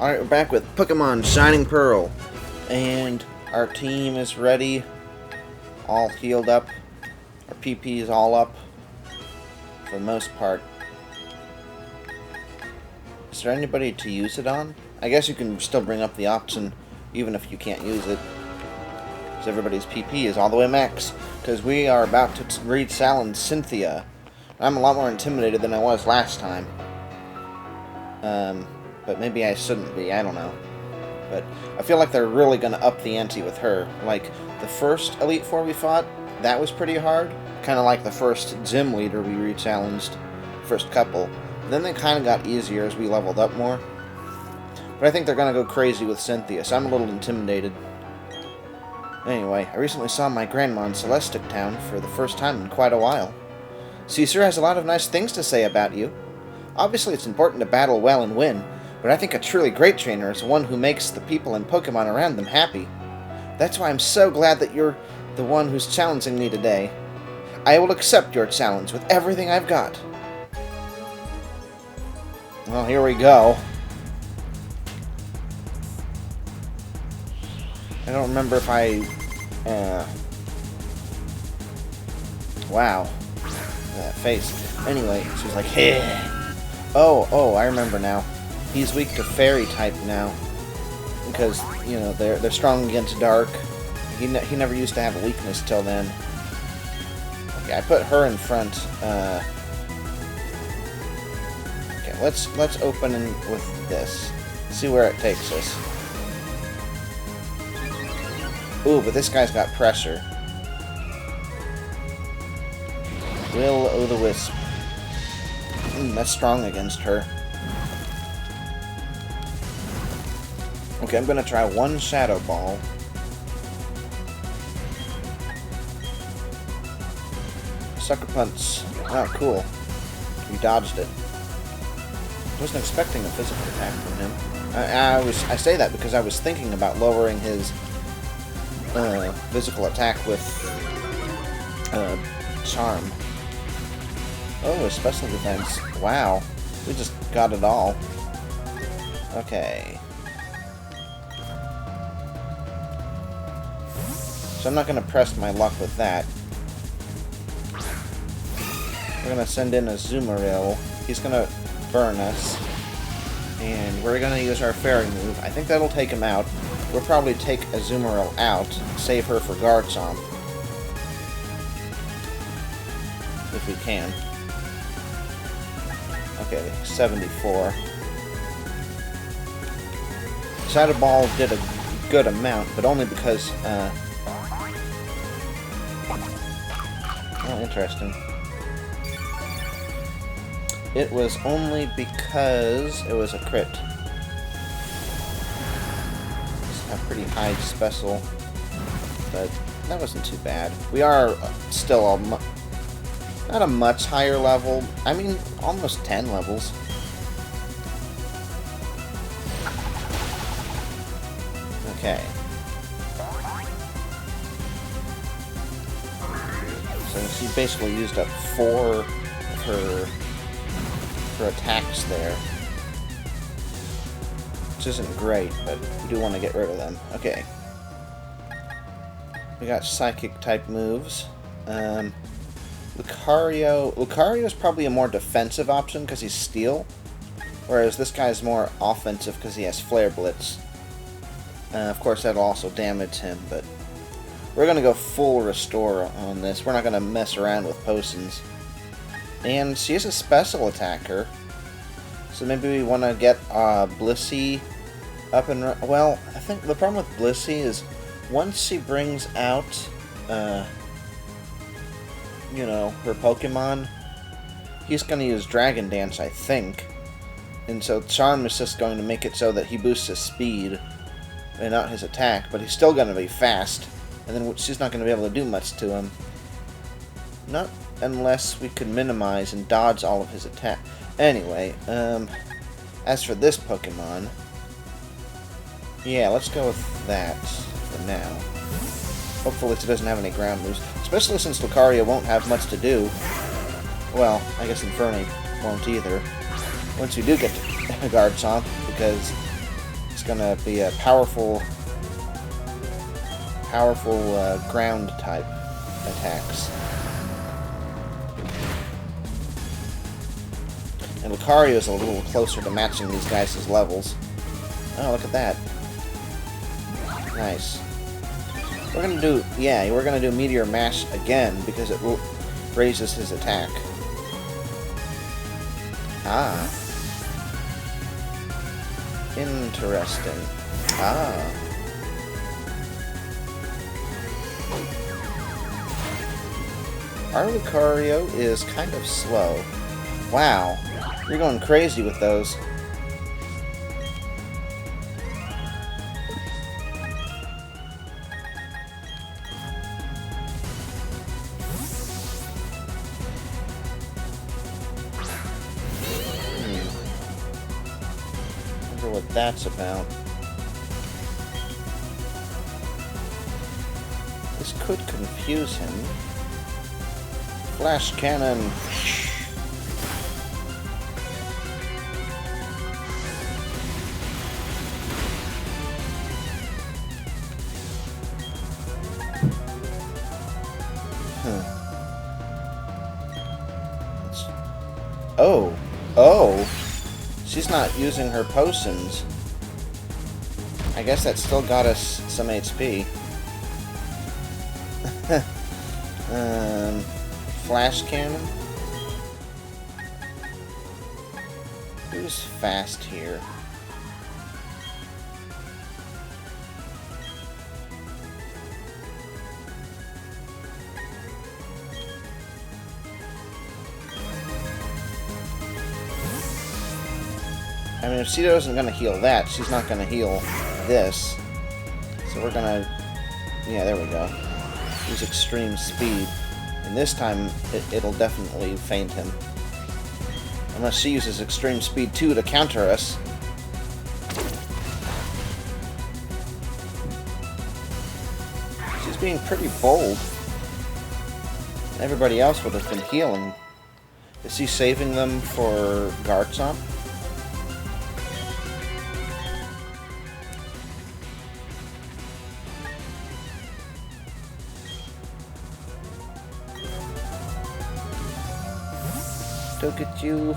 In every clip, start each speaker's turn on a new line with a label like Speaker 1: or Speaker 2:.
Speaker 1: Alright, we're back with Pokemon Shining Pearl. And our team is ready. All healed up. Our PP is all up. For the most part. Is there anybody to use it on? I guess you can still bring up the option even if you can't use it. Because everybody's PP is all the way max. Because we are about to read Salon's Synthia. I'm a lot more intimidated than I was last time. But maybe I shouldn't be, I don't know. But I feel like they're really going to up the ante with her. Like, the first Elite Four we fought, that was pretty hard. Kind of like the first gym leader we re-challenged, first couple. Then they kind of got easier as we leveled up more. But I think they're going to go crazy with Synthia, so I'm a little intimidated. Anyway, I recently saw my grandma in Celestic Town for the first time in quite a while. Caesar has a lot of nice things to say about you. Obviously, it's important to battle well and win, but I think a truly great trainer is one who makes the people and Pokemon around them happy. That's why I'm so glad that you're the one who's challenging me today. I will accept your challenge with everything I've got. Well, here we go. I don't remember if I... Wow. That face. Anyway, she's like, hey. Oh, I remember now. He's weak to fairy type now. Because, you know, they're strong against dark. He never used to have a weakness till then. Okay, I put her in front. Okay, let's open with this. See where it takes us. Ooh, but this guy's got pressure. Will-o'-the-wisp. That's strong against her. Okay, I'm gonna try one Shadow Ball. Sucker Punch. Oh, cool. We dodged it. Wasn't expecting a physical attack from him. I say that because I was thinking about lowering his physical attack with Charm. Oh, special defense. Wow. We just got it all. Okay. So I'm not going to press my luck with that. We're going to send in a Azumarill. He's going to burn us. And we're going to use our Fairy move. I think that'll take him out. We'll probably take Azumarill out. Save her for Garchomp. If we can. Okay, 74. Shadow Ball did a good amount, but only because, oh, interesting. It was only because it was a crit. Just have pretty high special, but that wasn't too bad. We are still not a much higher level. I mean, almost 10 levels. Okay. So she basically used up 4 of her attacks there. Which isn't great, but we do want to get rid of them. Okay. We got Psychic type moves. Lucario is probably a more defensive option because he's Steel, whereas this guy's more offensive because he has Flare Blitz. Of course, that'll also damage him, but we're going to go full Restore on this. We're not going to mess around with potions. And she is a special attacker, so maybe we want to get Blissey up and... Well, I think the problem with Blissey is once she brings out... you know, her Pokemon, he's going to use Dragon Dance, I think. And so Charm is just going to make it so that he boosts his speed and not his attack, but he's still going to be fast. And then she's not going to be able to do much to him. Not unless we could minimize and dodge all of his attack. Anyway, as for this Pokemon, yeah, let's go with that for now. Hopefully she doesn't have any ground moves. Especially since Lucario won't have much to do. Well, I guess Infernape won't either. Once we do get to Garchomp, because it's gonna be a powerful ground type attacks. And Lucario is a little closer to matching these guys' levels. Oh, look at that. Nice. We're gonna do Meteor Mash again because it raises his attack. Ah. Interesting. Ah. Our Lucario is kind of slow. Wow. You're going crazy with those. Wonder what that's about. This could confuse him. Flash cannon. Oh, she's not using her potions. I guess that still got us some HP. Flash cannon? Who's fast here? I mean, if Cedo isn't going to heal that, she's not going to heal this. So we're going to... Yeah, there we go. Use extreme speed. And this time, it'll definitely feint him. Unless she uses extreme speed too to counter us. She's being pretty bold. Everybody else would have been healing. Is he saving them for Garchomp? Look at you.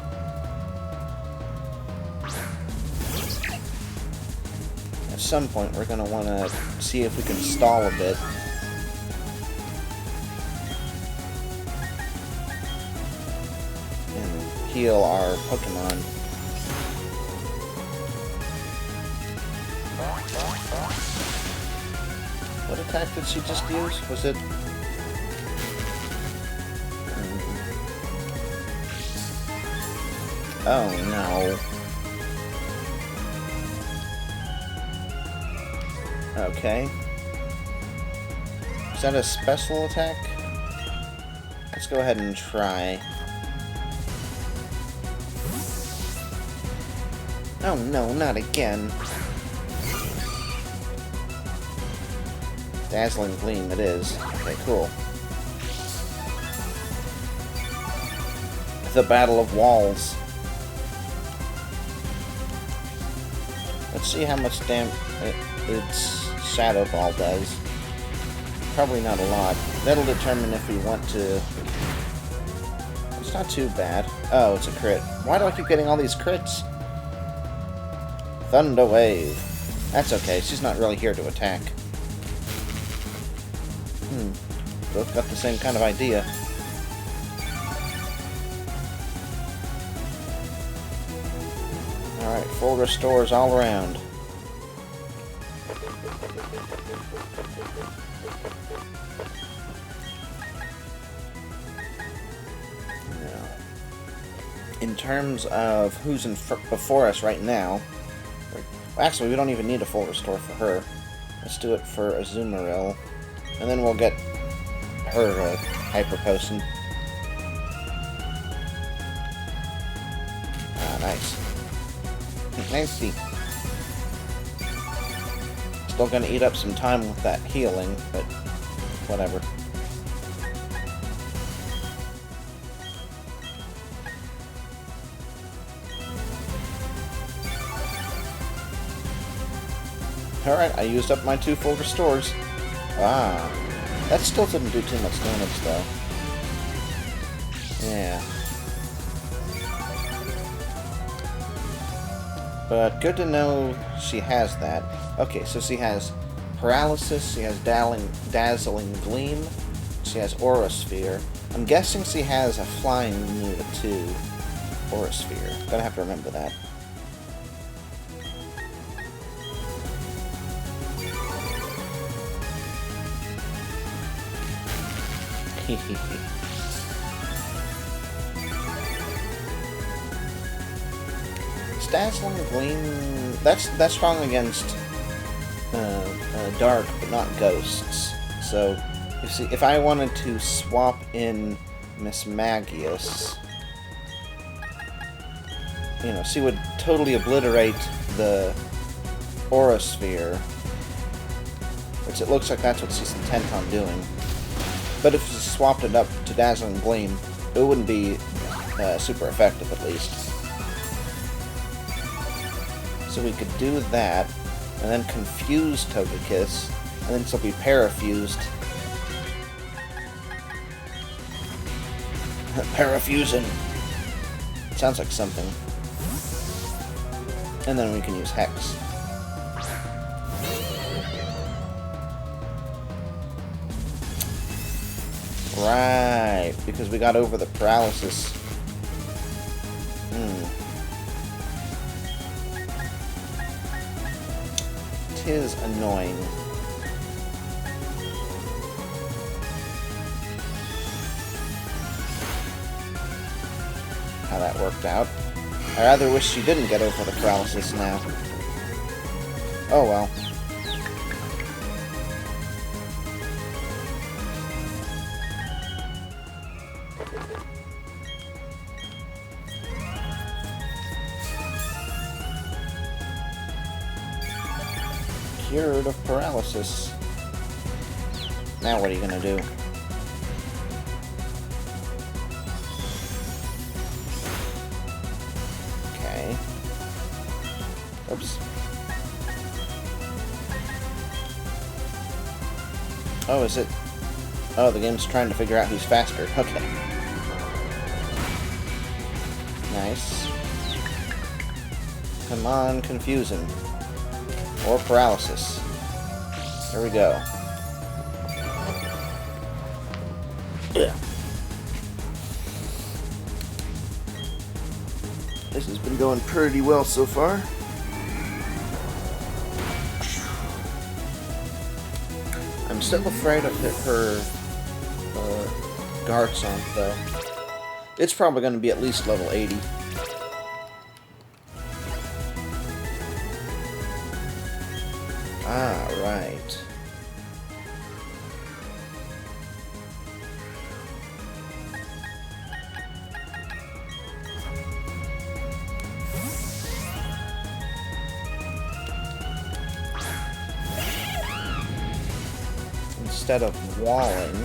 Speaker 1: At some point, we're going to want to see if we can stall a bit. And heal our Pokemon. What attack did she just use? Was it... Oh no. Okay. Is that a special attack? Let's go ahead and try. Oh no, not again. Dazzling Gleam it is. Okay, cool. The Battle of Walls. Let's see how much damage its Shadow Ball does. Probably not a lot. That'll determine if we want to... It's not too bad. Oh, it's a crit. Why do I keep getting all these crits? Thunder Wave. That's okay. She's not really here to attack. Both got the same kind of idea. Alright, full restores all around. Now, in terms of who's before us right now, well, actually, we don't even need a full restore for her. Let's do it for Azumarill, and then we'll get her a Hyper Potion. Ah, nice. Nasty. Still gonna eat up some time with that healing, but whatever. Alright, I used up my 2 full restores. Ah. That still didn't do too much damage, though. Yeah. But good to know she has that. Okay, so she has Paralysis, she has Dazzling Gleam, she has Aura Sphere. I'm guessing she has a Flying move too. Aura Sphere. Gonna have to remember that. Dazzling Gleam, that's strong against dark, but not ghosts. So, if I wanted to swap in Miss Magius, you know, she would totally obliterate the Aura Sphere, which it looks like that's what she's intent on doing. But if she swapped it up to Dazzling Gleam, it wouldn't be super effective, at least. So we could do that, and then confuse Togekiss, and then she'll be parafused. Parafusion! Sounds like something. And then we can use Hex. Right, because we got over the paralysis. Is annoying. How that worked out. I rather wish she didn't get over the paralysis now. Oh well. Cured of paralysis. Now what are you gonna do? Okay. Oops. Oh, is it? Oh, the game's trying to figure out who's faster. Okay. Nice. Come on, confusing. Or paralysis. There we go. Yeah. This has been going pretty well so far. I'm still afraid of her Garchomp, though. It's probably going to be at least level 80. Ah, right. Instead of walling,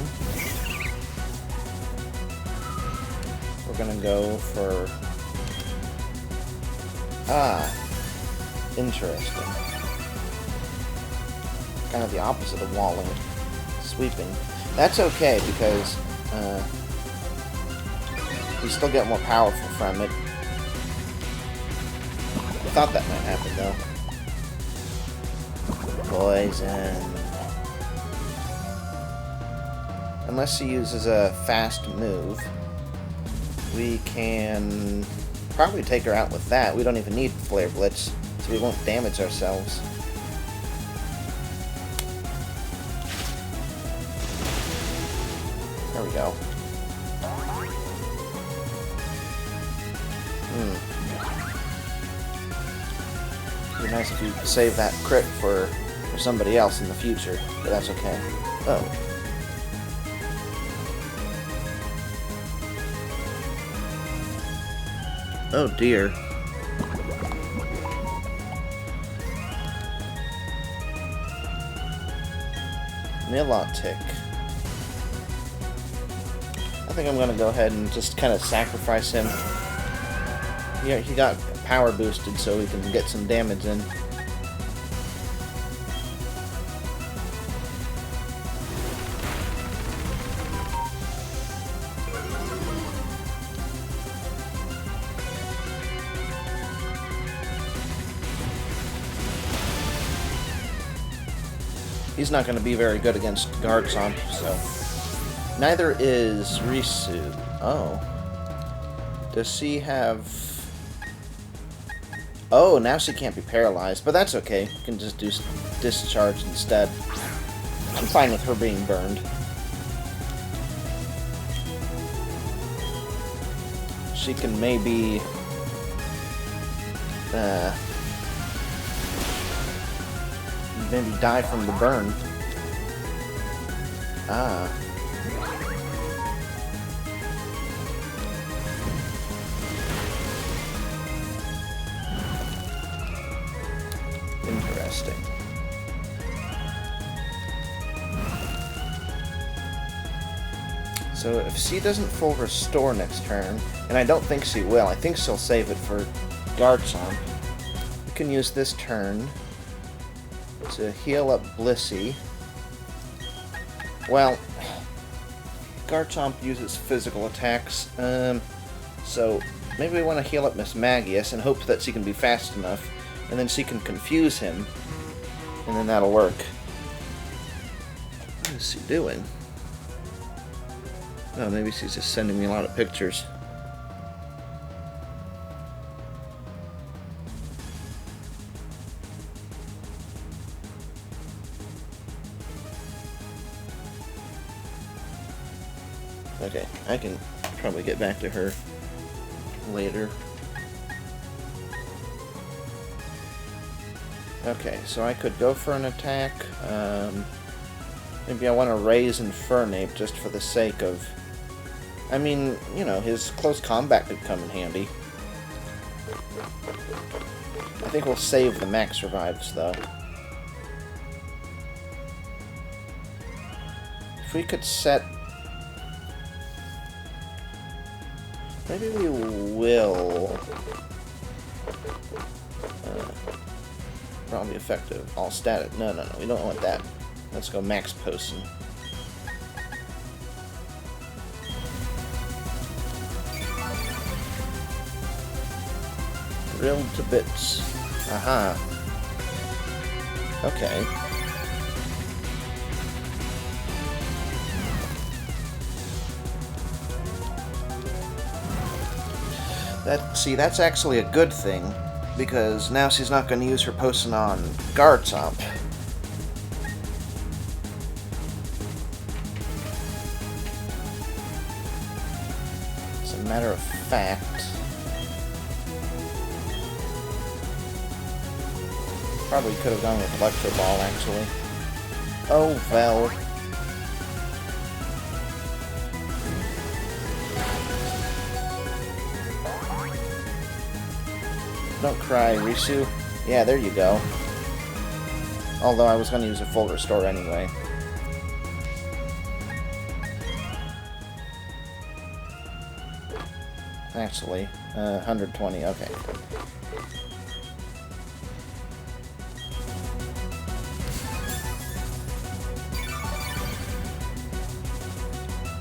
Speaker 1: we're gonna go for... Ah, interesting. Kind of the opposite of walling. Sweeping. That's okay, because you still get more powerful from it. I thought that might happen, though. Poison. Unless he uses a fast move, we can probably take her out with that. We don't even need Flare Blitz, so we won't damage ourselves. There we go. It'd be nice if you save that crit for somebody else in the future, but that's okay. Oh. Oh dear. Milotic. I think I'm gonna go ahead and just kind of sacrifice him. Yeah, he got power boosted so we can get some damage in. he's not going to be very good against Garchomp, so... Neither is Risu. Oh. Does she have... Oh, now she can't be paralyzed, but that's okay. You can just do discharge instead. I'm fine with her being burned. She can maybe... maybe die from the burn. Ah. Interesting. So if she doesn't full restore next turn, and I don't think she will, I think she'll save it for Garchomp. We can use this turn to heal up Blissey. Well, Garchomp uses physical attacks, so maybe we want to heal up Miss Magius and hope that she can be fast enough, and then she can confuse him, and then that'll work. What is she doing? Oh, maybe she's just sending me a lot of pictures. Okay, I can probably get back to her later. Okay, so I could go for an attack. Maybe I want to raise Infernape just for the sake of... I mean, you know, his close combat could come in handy. I think we'll save the max revives, though. If we could set... Maybe we will... probably effective. All static. No, we don't want that. Let's go max potion. Drilled to bits. Aha. Okay. See, that's actually a good thing, because now she's not going to use her potion on Garchomp. As a matter of fact... Probably could have gone with Electro Ball, actually. Oh, well. Don't cry, Risu. Yeah, there you go. Although I was going to use a full restore anyway. Actually, 120, okay.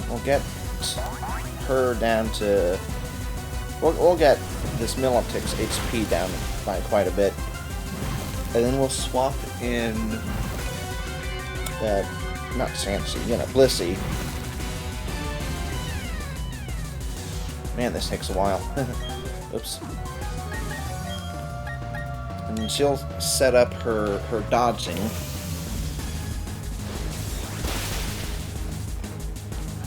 Speaker 1: We'll get her down to... We'll get this Milliptic's HP down by quite a bit. And then we'll swap in... not Chansey, you know, Blissey. Man, this takes a while. Oops. And she'll set up her dodging.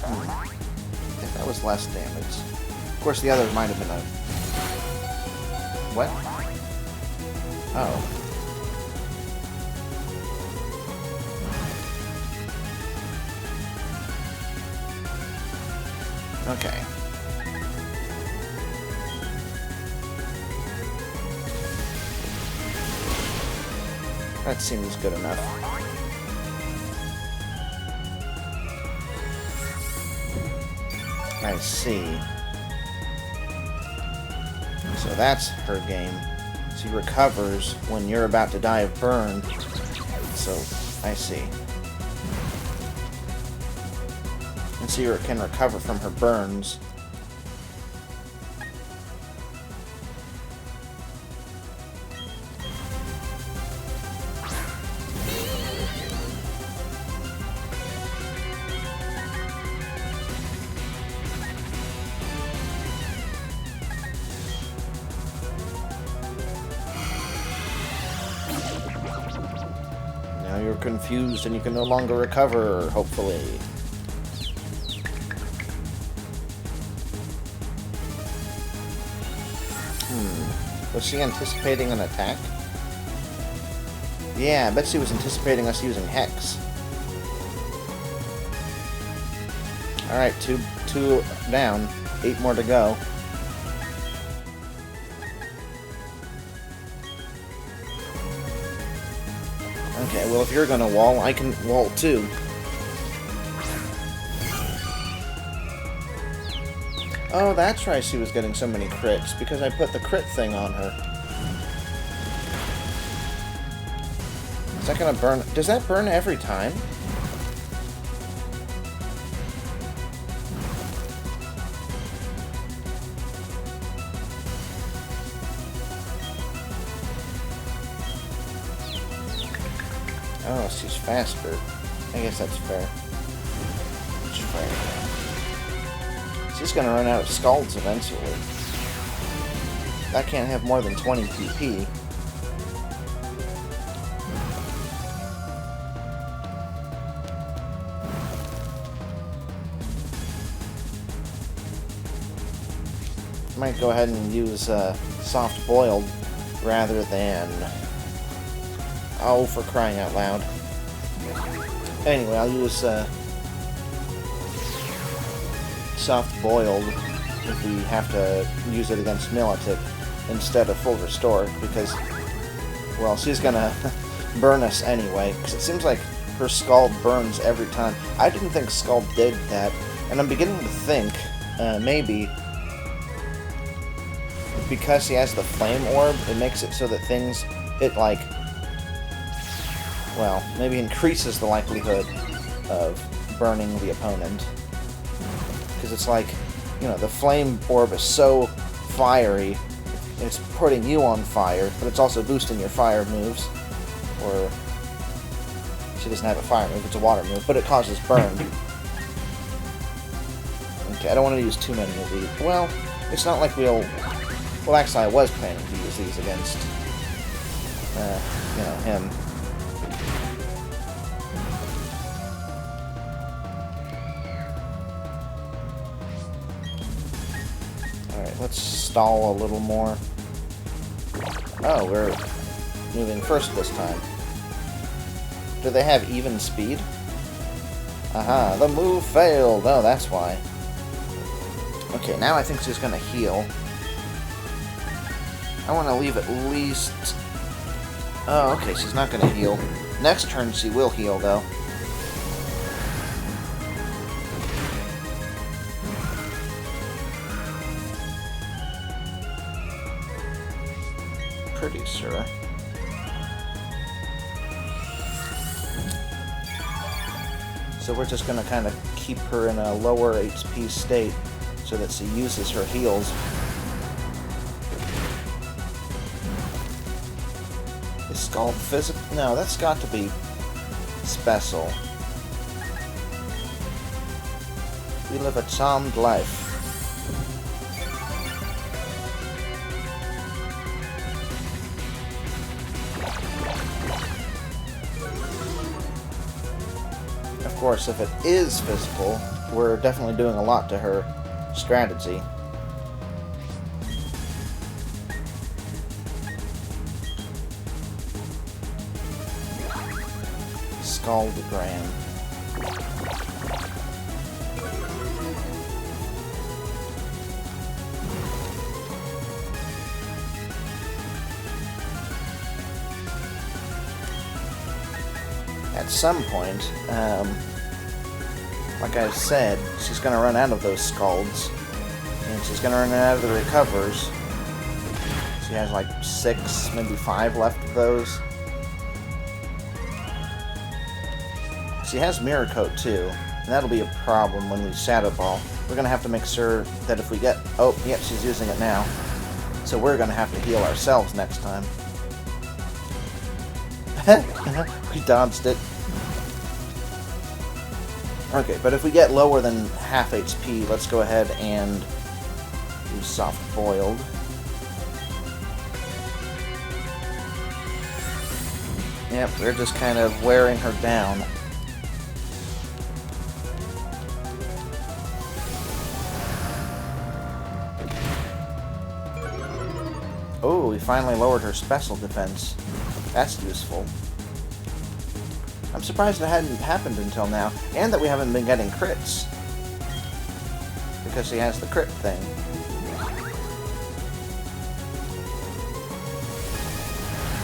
Speaker 1: I think that was less damage. Of course, the other might have been a... What? Oh. Okay. That seems good enough. I see. So that's her game. She recovers when you're about to die of burn. So, I see. And she can recover from her burns. you're confused and you can no longer recover, hopefully. Was she anticipating an attack? Yeah, I bet she was anticipating us using Hex. Alright, two down. 8 more to go. Okay, well, if you're gonna wall, I can wall too. Oh, that's why she was getting so many crits, because I put the crit thing on her. Is that gonna burn? Does that burn every time? Oh, she's faster. I guess that's fair. It's fair. She's gonna run out of Scalds eventually. That can't have more than 20 PP. Might go ahead and use Soft Boiled rather than... Oh, for crying out loud. Anyway, I'll use Soft Boiled if we have to use it against Militic instead of Full Restore, because, well, she's gonna burn us anyway, because it seems like her Scald burns every time. I didn't think Scald did that, and I'm beginning to think, maybe, because he has the Flame Orb, it makes it so that things, it, well, maybe increases the likelihood of burning the opponent. Because it's like, you know, the Flame Orb is so fiery, it's putting you on fire, but it's also boosting your fire moves. Or, she doesn't have a fire move, it's a water move, but it causes burn. Okay, I don't want to use too many of these. Well, it's not like we'll... Well, actually, I was planning to use these against, you know, him. Let's stall a little more. Oh, we're moving first this time. Do they have even speed? Aha, the move failed! Oh, that's why. Okay, now I think she's gonna heal. I want to leave at least... Oh, okay, she's not gonna heal. Next turn she will heal, though. Pretty sure. So we're just gonna kind of keep her in a lower HP state so that she uses her heals. Is Scald physical? No, that's got to be special. We live a charmed life. Of course, if it is physical, we're definitely doing a lot to her strategy. Scaldogram. At some point, like I said, she's going to run out of those Scalds, and she's going to run out of the Recovers. She has like 6, maybe 5 left of those. She has Mirror Coat too, and that'll be a problem when we Shadow Ball. We're going to have to make sure that if we get... Oh, yep, she's using it now. So we're going to have to heal ourselves next time. We dodged it. Okay, but if we get lower than half HP, let's go ahead and use Soft Boiled. Yep, we're just kind of wearing her down. Oh, we finally lowered her special defense. That's useful. I'm surprised it hadn't happened until now, and that we haven't been getting crits. Because he has the crit thing.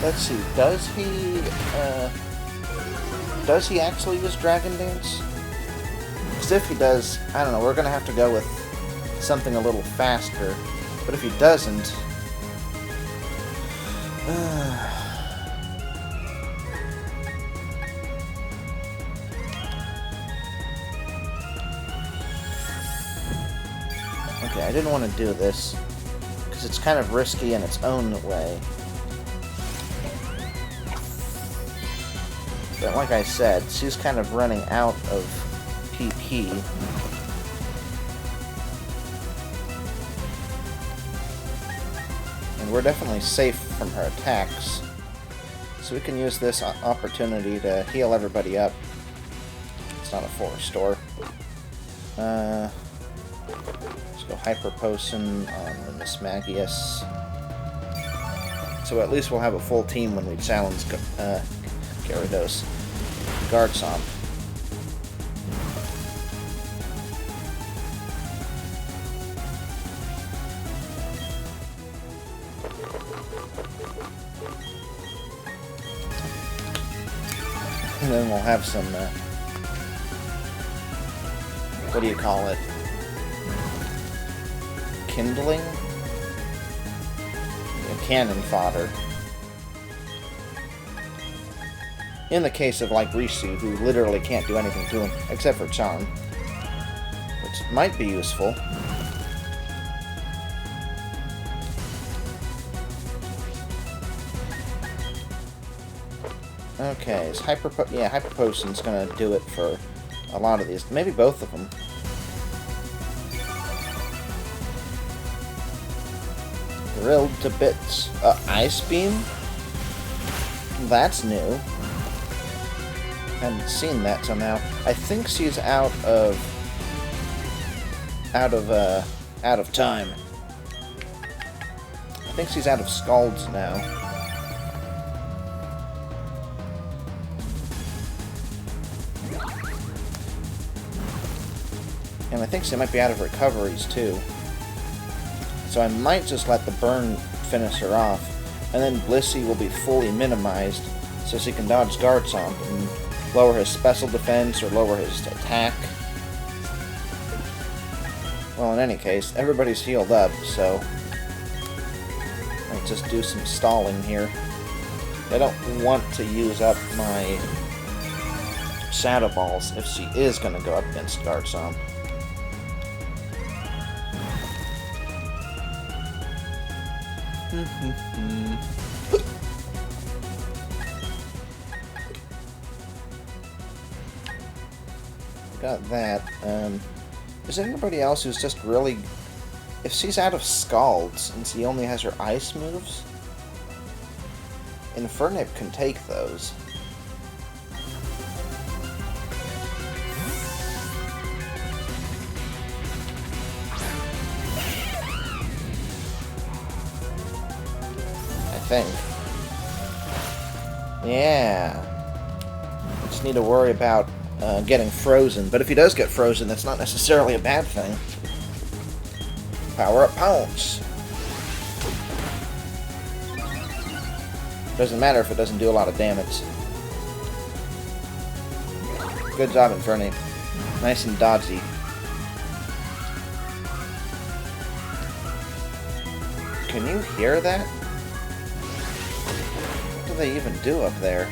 Speaker 1: Let's see, does he actually use Dragon Dance? Because if he does, I don't know, we're gonna have to go with something a little faster. But if he doesn't... Okay, I didn't want to do this, because it's kind of risky in its own way. But like I said, she's kind of running out of PP. And we're definitely safe from her attacks. So we can use this opportunity to heal everybody up. It's not a forest store. Let's go Hyper Potion on the Miss Magius. So at least we'll have a full team when we challenge Gyarados. Garchomp. And then we'll have some, what do you call it? Kindling? Cannon fodder. In the case of, like, Risu, who literally can't do anything to him, except for Charm. Which might be useful. Okay, so Hyper Potion's gonna do it for a lot of these. Maybe both of them. Drilled to bits. Ice Beam? That's new. Hadn't seen that till now. I think she's out of time. I think she's out of Scalds now. And I think she might be out of recoveries too. So I might just let the burn finish her off, and then Blissey will be fully minimized, so she can dodge Garchomp and lower his special defense or lower his attack. Well, in any case, everybody's healed up, so I might just do some stalling here. I don't want to use up my Shadow Balls if she is going to go up against Garchomp. Got that. Is there anybody else who's just really... If she's out of Scalds and she only has her ice moves, Infernape can take those. I think. Yeah. Just need to worry about getting frozen. But if he does get frozen, that's not necessarily a bad thing. Power up Pounce. Doesn't matter if it doesn't do a lot of damage. Good job, Infernape. Nice and dodgy. Can you hear that? What do they even do up there?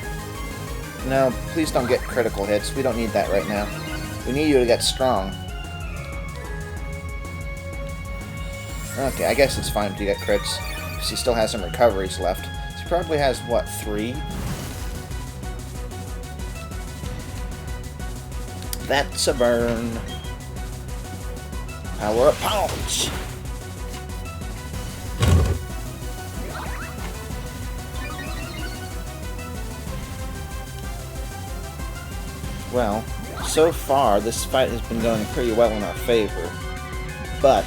Speaker 1: No, please don't get critical hits. We don't need that right now. We need you to get strong. Okay, I guess it's fine to get crits. She still has some recoveries left. She probably has, what, 3? That's a burn. Power up Punch! Well, so far, this fight has been going pretty well in our favor. But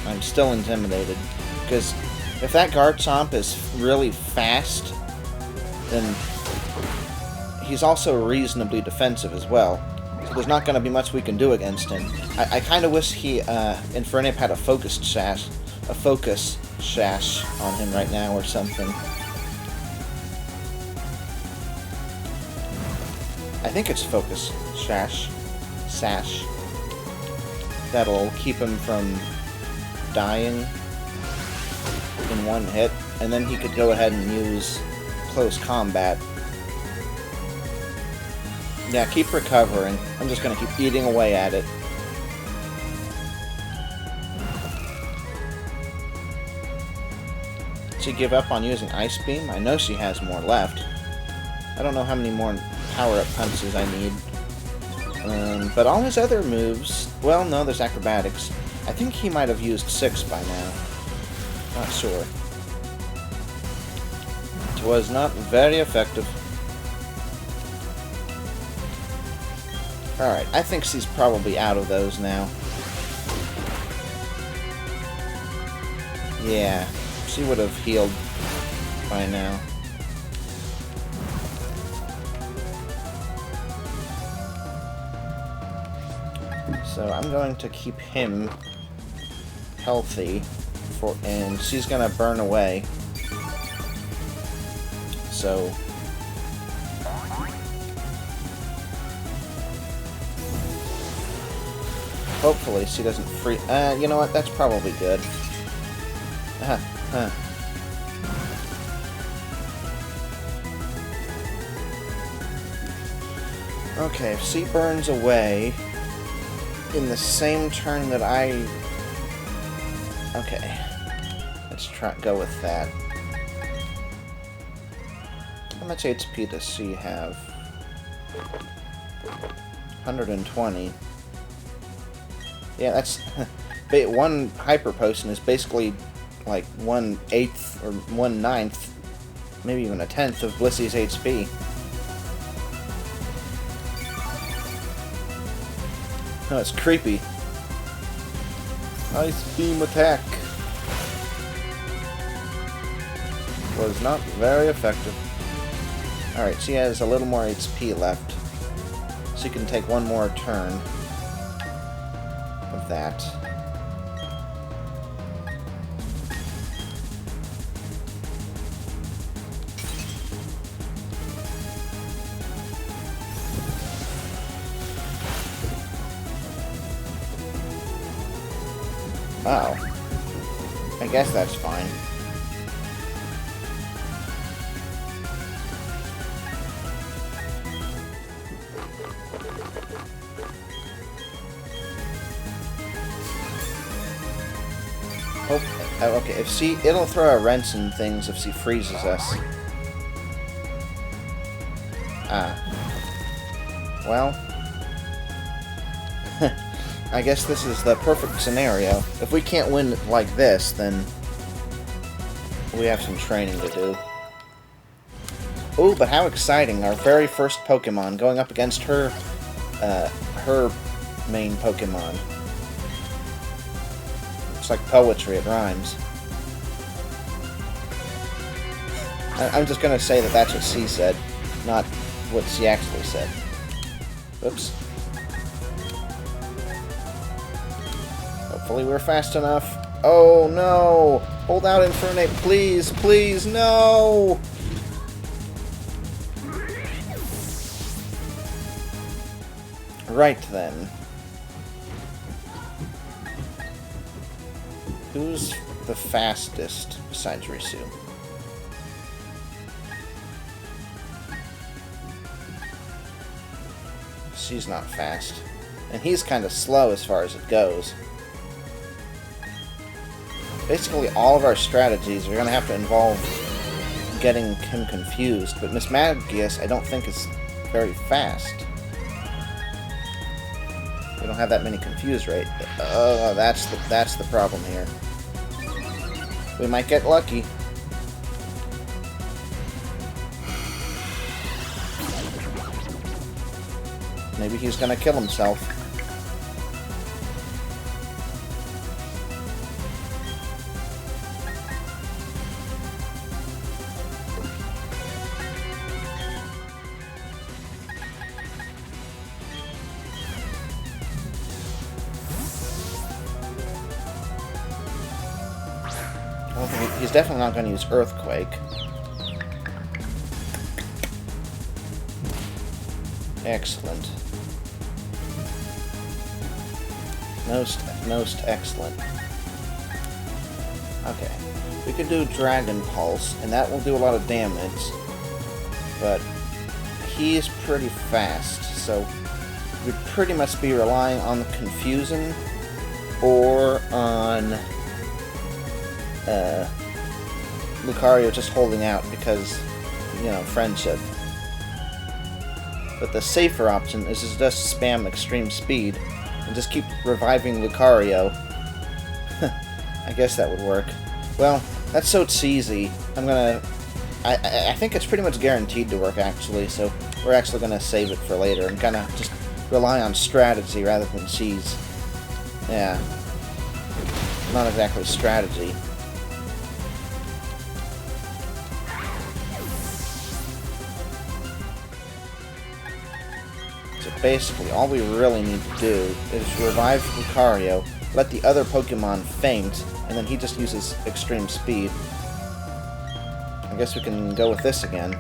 Speaker 1: I'm still intimidated, because if that Garchomp is really fast, then he's also reasonably defensive as well. So there's not going to be much we can do against him. I kind of wish he, Infernape had a focus sash on him right now or something. I think it's focus sash. That'll keep him from dying in one hit, and then he could go ahead and use close combat. Yeah, keep recovering. I'm just gonna keep eating away at it. Did she give up on using Ice Beam? I know she has more left. I don't know how many more power-up punches I need. But all his other moves... Well, no, there's Acrobatics. I think he might have used 6 by now. Not sure. It was not very effective. Alright, I think she's probably out of those now. Yeah, she would have healed by now. So I'm going to keep him healthy, and she's gonna burn away. So hopefully she doesn't free. You know what? That's probably good. Okay, if she burns away in the same turn that I... Okay. Let's go with that. How much HP does she have? 120. Yeah, that's... one Hyper Potion is basically like 1/8 or 1/9, maybe even 1/10 of Blissey's HP. No, it's creepy. Ice Beam attack. Was not very effective. Alright, she has a little more HP left. She can take one more turn of that. Wow. I guess that's fine. Oh, okay, if she... It'll throw a wrench in things if she freezes us. Well... I guess this is the perfect scenario. If we can't win like this, then we have some training to do. Ooh, but how exciting. Our very first Pokemon going up against her main Pokemon. It's like poetry, it rhymes. I'm just gonna say that that's what she said, not what she actually said. Oops. Hopefully we're fast enough. Oh no! Hold out, Infernape, please, please, no! Right then. Who's the fastest besides Risu? She's not fast. And he's kind of slow as far as it goes. Basically, all of our strategies are going to have to involve getting him confused, but Miss Magius, I don't think, is very fast. We don't have that many confused rate. Oh, that's the problem here. We might get lucky. Maybe he's gonna kill himself. He's definitely not going to use Earthquake. Excellent. Most excellent. Okay. We could do Dragon Pulse, and that will do a lot of damage. But he's pretty fast, so we'd pretty much be relying on the Confusing or on Lucario just holding out because, you know, friendship. But the safer option is to just spam Extreme Speed and just keep reviving Lucario. I guess that would work. Well, that's so cheesy. I think it's pretty much guaranteed to work, actually, so we're actually gonna save it for later and kind of just rely on strategy rather than cheese. Yeah. Not exactly strategy. Basically, all we really need to do is revive Lucario, let the other Pokemon faint, and then he just uses Extreme Speed. I guess we can go with this again.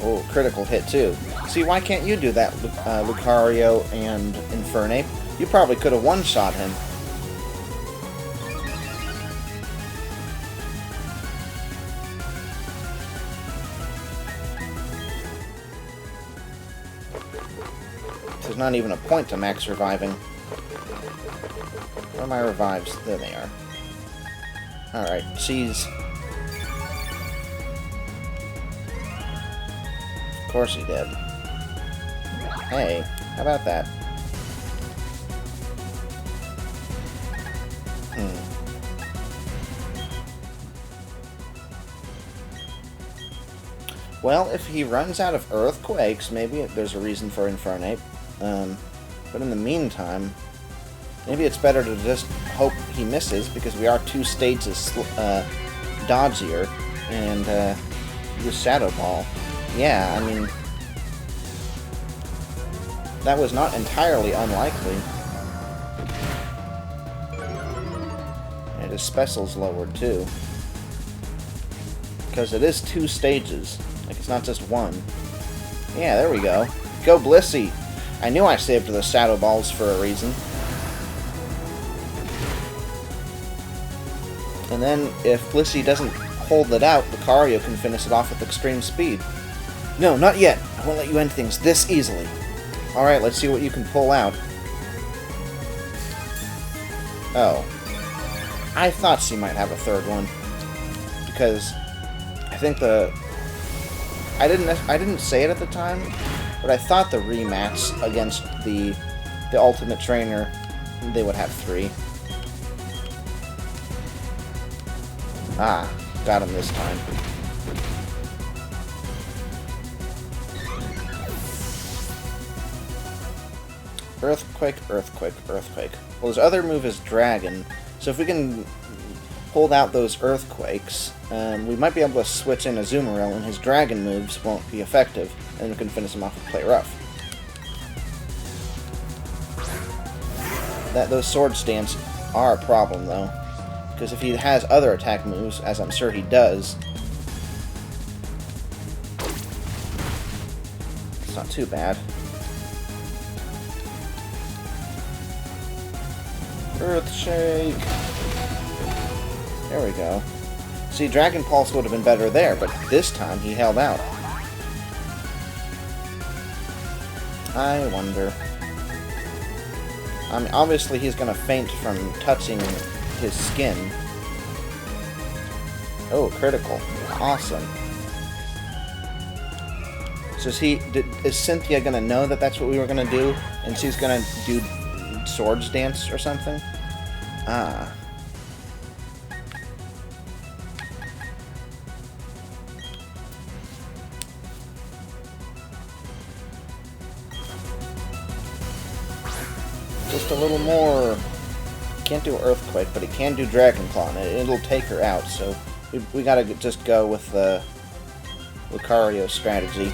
Speaker 1: Oh, critical hit too. See, why can't you do that, Lucario and Infernape? You probably could have one-shot him. There's not even a point to max reviving. Where are my revives? There they are. Alright, cheese. Of course he did. Hey, how about that? Well, if he runs out of Earthquakes, maybe there's a reason for Infernape. But in the meantime, maybe it's better to just hope he misses, because we are 2 stages dodgier, and use Shadow Ball. Yeah, I mean, that was not entirely unlikely. And his special's lowered too, because it is 2 stages. Like, it's not just 1. Yeah, there we go. Go Blissey! I knew I saved the Shadow Balls for a reason. And then, if Blissey doesn't hold it out, Lucario can finish it off with Extreme Speed. No, not yet. I won't let you end things this easily. Alright, let's see what you can pull out. Oh. I thought she might have a third one. Because I think I didn't say it at the time, but I thought the rematch against the Ultimate Trainer, they would have 3. Ah, got him this time. Earthquake, Earthquake, Earthquake. Well, his other move is Dragon, so if we can hold out those Earthquakes, we might be able to switch in Azumarill, and his Dragon moves won't be effective, and we can finish him off with Play Rough. Those Sword Stance are a problem, though, because if he has other attack moves, as I'm sure he does, it's not too bad. Earthshake. There we go. See, Dragon Pulse would have been better there, but this time he held out. I wonder. I mean, obviously he's gonna faint from touching his skin. Oh, critical. Awesome. So is Synthia gonna know that that's what we were gonna do? And she's gonna do Swords Dance or something? Ah. just a little more. Can't do Earthquake, but it can do Dragon Claw, and it'll take her out, so we gotta just go with the Lucario's strategy.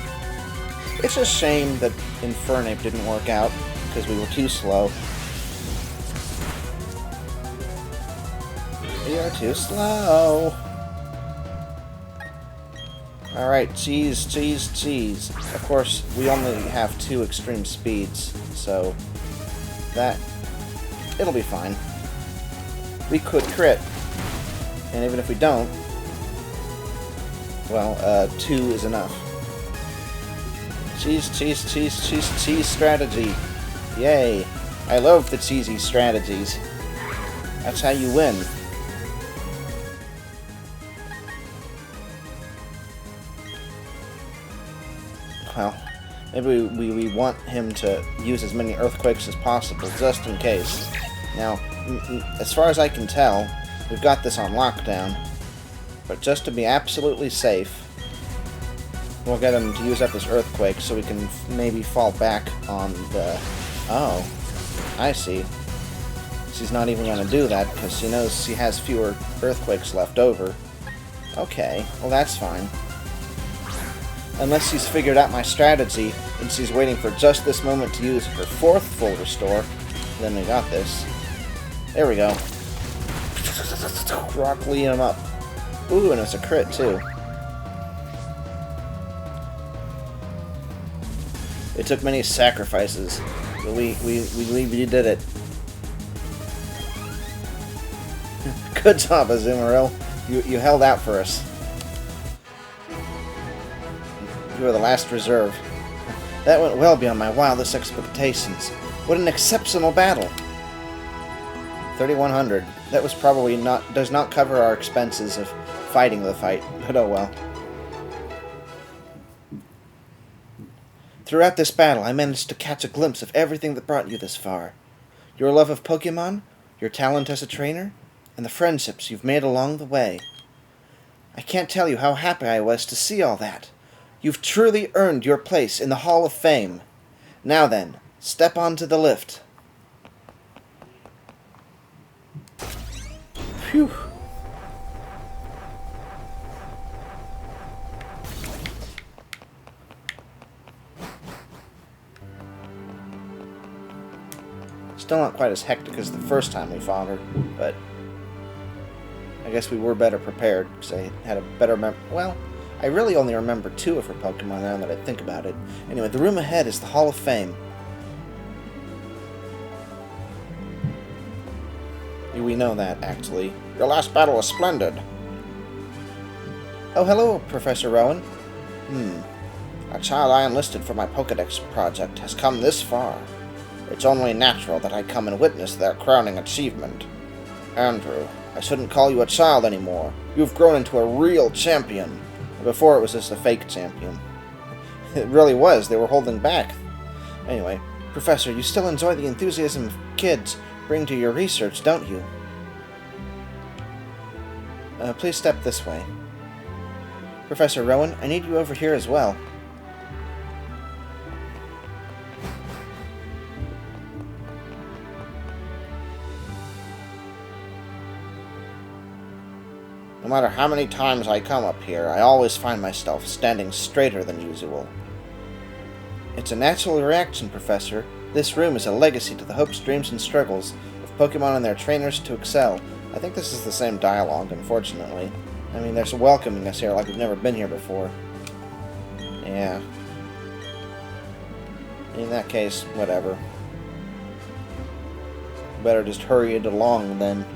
Speaker 1: It's a shame that Infernape didn't work out, because we were too slow. We are too slow. Alright, cheese, cheese, cheese. Of course, we only have 2 extreme speeds, so it'll be fine. We could crit, and even if we don't, well, 2 is enough. Cheese, cheese, cheese, cheese, cheese strategy. Yay. I love the cheesy strategies. That's how you win. Well, maybe we want him to use as many Earthquakes as possible, just in case. Now, as far as I can tell, we've got this on lockdown, but just to be absolutely safe, we'll get him to use up his Earthquake so we can maybe fall back on the... Oh, I see. She's not even going to do that because she knows she has fewer Earthquakes left over. Okay, well that's fine. Unless she's figured out my strategy and she's waiting for just this moment to use her 4th full restore, then we got this. There we go. Rock Lee him up. Ooh, and it's a crit too. It took many sacrifices, but we did it. Good job, Azumarill. You held out for us. You were the last reserve. That went well beyond my wildest expectations. What an exceptional battle! 3,100. That was probably does not cover our expenses of fighting the fight, but oh well. Throughout this battle, I managed to catch a glimpse of everything that brought you this far. Your love of Pokemon, your talent as a trainer, and the friendships you've made along the way. I can't tell you how happy I was to see all that. You've truly earned your place in the Hall of Fame. Now then, step onto the lift. Phew. Still not quite as hectic as the first time we fought her, but I guess we were better prepared because I had a better well, I really only remember 2 of her Pokemon now that I think about it. Anyway, the room ahead is the Hall of Fame. We know that, actually. Your last battle was splendid. Oh, hello, Professor Rowan. A child I enlisted for my Pokedex project has come this far. It's only natural that I come and witness their crowning achievement. Andrew, I shouldn't call you a child anymore. You've grown into a real champion. Before it was just a fake champion. It really was. They were holding back. Anyway, Professor, you still enjoy the enthusiasm kids bring to your research, don't you? Please step this way. Professor Rowan, I need you over here as well. No matter how many times I come up here, I always find myself standing straighter than usual. It's a natural reaction, Professor. This room is a legacy to the hopes, dreams, and struggles of Pokemon and their trainers to excel. I think this is the same dialogue, unfortunately. I mean, they're welcoming us here like we've never been here before. Yeah. In that case, whatever. Better just hurry it along, then.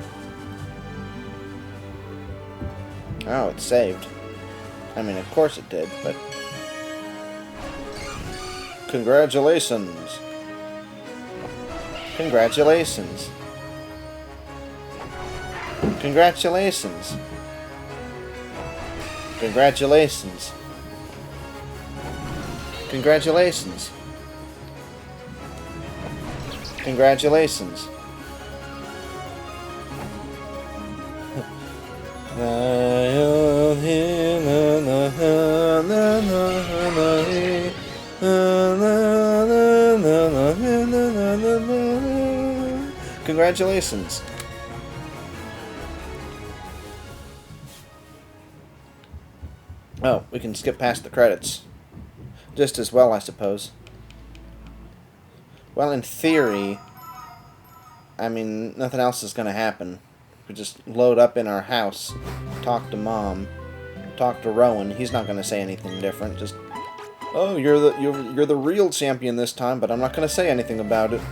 Speaker 1: Oh, it saved. I mean, of course it did, but... Congratulations! Congratulations! Congratulations! Congratulations! Congratulations! Congratulations! Congratulations. Oh, we can skip past the credits. Just as well, I suppose. Well, in theory, I mean, nothing else is going to happen. We just load up in our house, talk to Mom, talk to Rowan. He's not going to say anything different. Just, oh, you're the real champion this time, but I'm not going to say anything about it.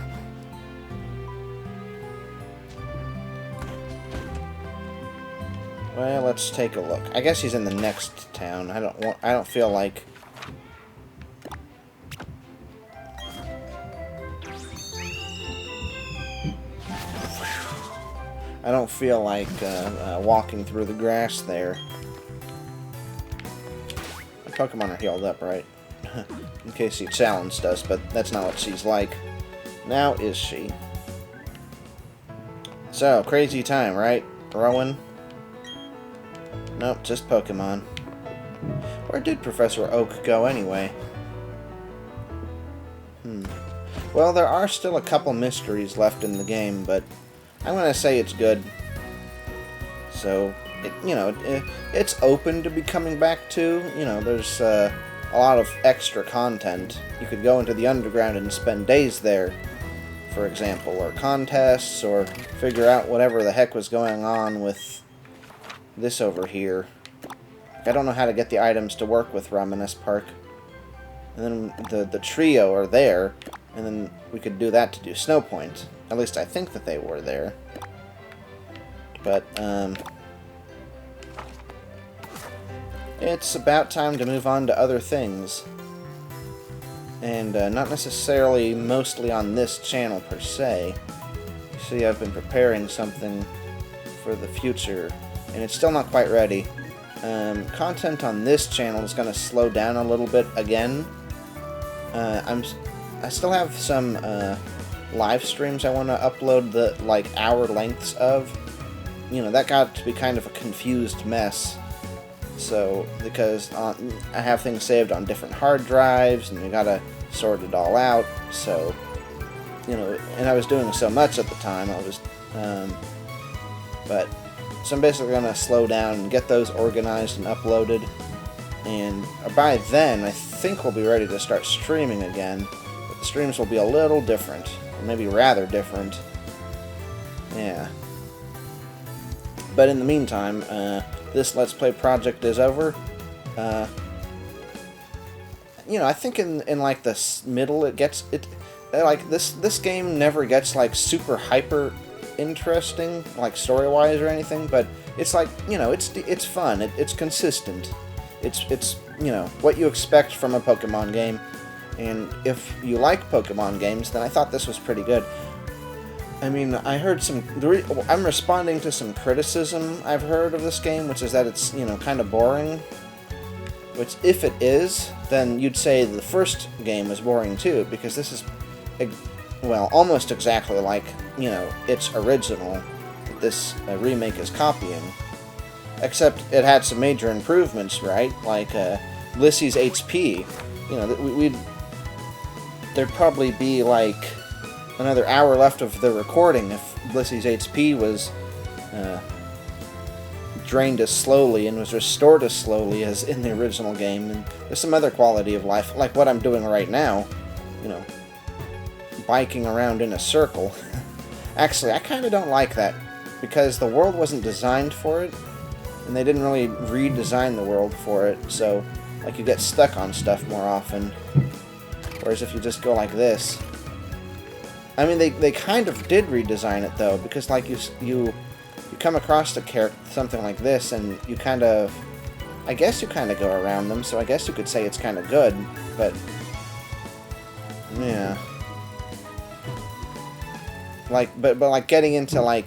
Speaker 1: Well, let's take a look. I guess he's in the next town. I don't feel like walking through the grass there. The Pokemon are healed up, right? In case he challenged us, but that's not what she's like. Now is she? So, crazy time, right, Rowan? Nope, just Pokemon. Where did Professor Oak go anyway? Well, there are still a couple mysteries left in the game, but I'm gonna say it's good. So, it's open to be coming back to. You know, there's a lot of extra content. You could go into the underground and spend days there, for example, or contests, or figure out whatever the heck was going on with this over here. I don't know how to get the items to work with Ramanas Park. And then the trio are there, and then we could do that to do Snow Point. At least I think that they were there. But, it's about time to move on to other things. And not necessarily mostly on this channel per se. You see, I've been preparing something for the future, and it's still not quite ready. Content on this channel is going to slow down a little bit again. I still have some live streams I want to upload the hour lengths of. You know, that got to be kind of a confused mess. So, because I have things saved on different hard drives, and you gotta sort it all out. So, you know, and I was doing so much at the time. So I'm basically gonna slow down and get those organized and uploaded. And by then, I think we'll be ready to start streaming again. But the streams will be a little different, or maybe rather different. Yeah. But in the meantime, this Let's Play project is over. You know, I think in the middle this game never gets super hyper interesting, story-wise or anything, but it's it's fun. It's consistent. It's you know what you expect from a Pokemon game, and if you like Pokemon games, then I thought this was pretty good. I mean, I heard I'm responding to some criticism I've heard of this game, which is that it's, kind of boring. Which, if it is, then you'd say the first game was boring too, because this is, well, almost exactly like, its original that this remake is copying. Except it had some major improvements, right? Like, Lissy's HP. There'd probably be, another hour left of the recording if Lissy's HP was drained as slowly and was restored as slowly as in the original game. And there's some other quality of life, like what I'm doing right now, biking around in a circle. Actually, I kind of don't like that, because the world wasn't designed for it, and they didn't really redesign the world for it, so, you get stuck on stuff more often. Whereas if you just go like this, I mean, they kind of did redesign it, though, because, you come across something like this, and you kind of, I guess you kind of go around them, so I guess you could say it's kind of good, but, yeah. But getting into,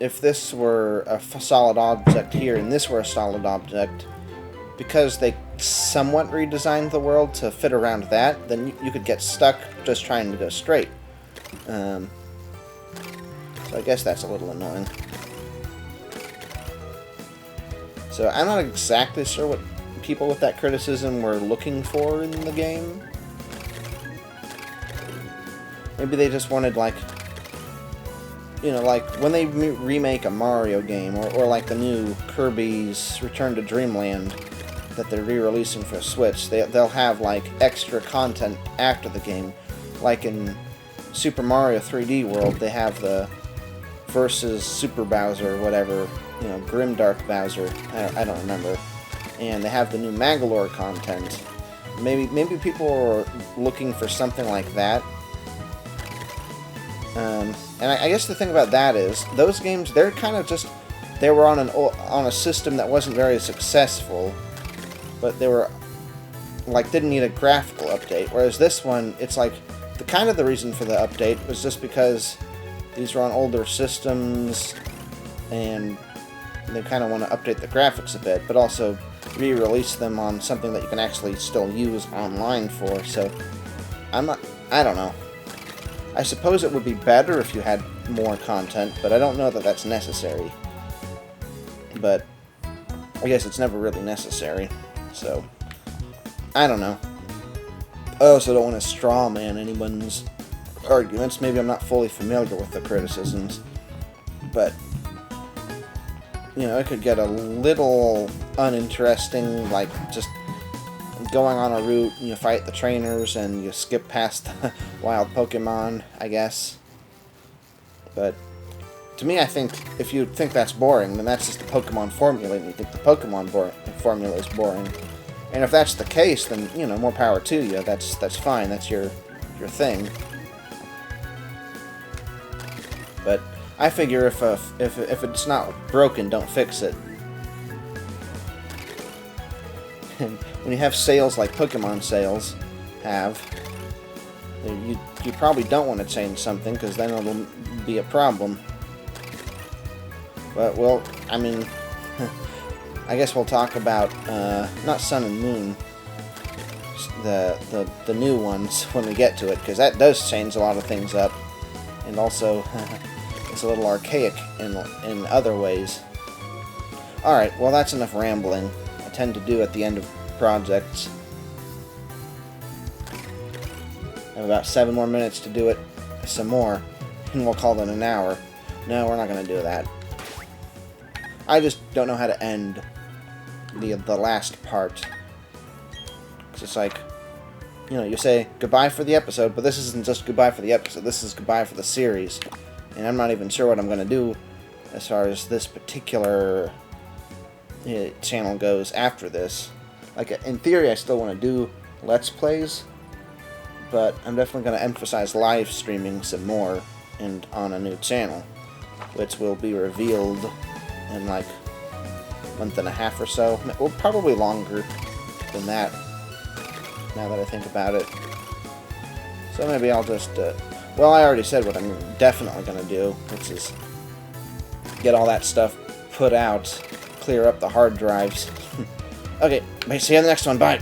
Speaker 1: if this were a solid object here, and this were a solid object, because they somewhat redesigned the world to fit around that, then you could get stuck just trying to go straight. So I guess that's a little annoying. So I'm not exactly sure what people with that criticism were looking for in the game. Maybe they just wanted, like, you know, like, when they remake a Mario game, or like the new Kirby's Return to Dreamland that they're re-releasing for Switch, they'll have, like, extra content after the game. Like in Super Mario 3D World, they have the versus Super Bowser, or whatever, you know, Grimdark Bowser, I don't remember. And they have the new Magolor content. Maybe people are looking for something like that. And I guess the thing about that is, those games, they're kind of just, they were on a system that wasn't very successful, but they were, like, didn't need a graphical update. Whereas this one, it's like, the reason for the update was just because these were on older systems, and they kind of want to update the graphics a bit, but also re-release them on something that you can actually still use online for. So, I don't know. I suppose it would be better if you had more content, but I don't know that that's necessary. But I guess it's never really necessary, so I don't know. I also don't want to straw man anyone's arguments. Maybe I'm not fully familiar with the criticisms, but, you know, it could get a little uninteresting, like just going on a route, you fight the trainers and you skip past the wild Pokemon, I guess. But to me, I think if you think that's boring, then that's just the Pokemon formula, and you think the Pokemon formula is boring. And if that's the case, then, you know, more power to you. That's fine. That's your thing. But I figure if it's not broken, don't fix it. And when you have sales like Pokemon sales have, you probably don't want to change something, because then it'll be a problem. But, well, I mean, I guess we'll talk about, not Sun and Moon, the new ones when we get to it, because that does change a lot of things up, and also it's a little archaic in other ways. Alright, well, that's enough rambling. I tend to do at the end of projects. I have about 7 more minutes to do it some more, and we'll call it an hour. No, we're not going to do that. I just don't know how to end the last part. Because it's like, you know, you say goodbye for the episode, but this isn't just goodbye for the episode, this is goodbye for the series. And I'm not even sure what I'm going to do as far as this particular channel goes after this. Like, in theory, I still want to do Let's Plays, but I'm definitely going to emphasize live streaming some more and on a new channel, which will be revealed in like a month and a half or so. Well, probably longer than that, now that I think about it. So maybe I'll just, well, I already said what I'm definitely going to do, which is get all that stuff put out, clear up the hard drives. Okay, see you in the next one. Bye!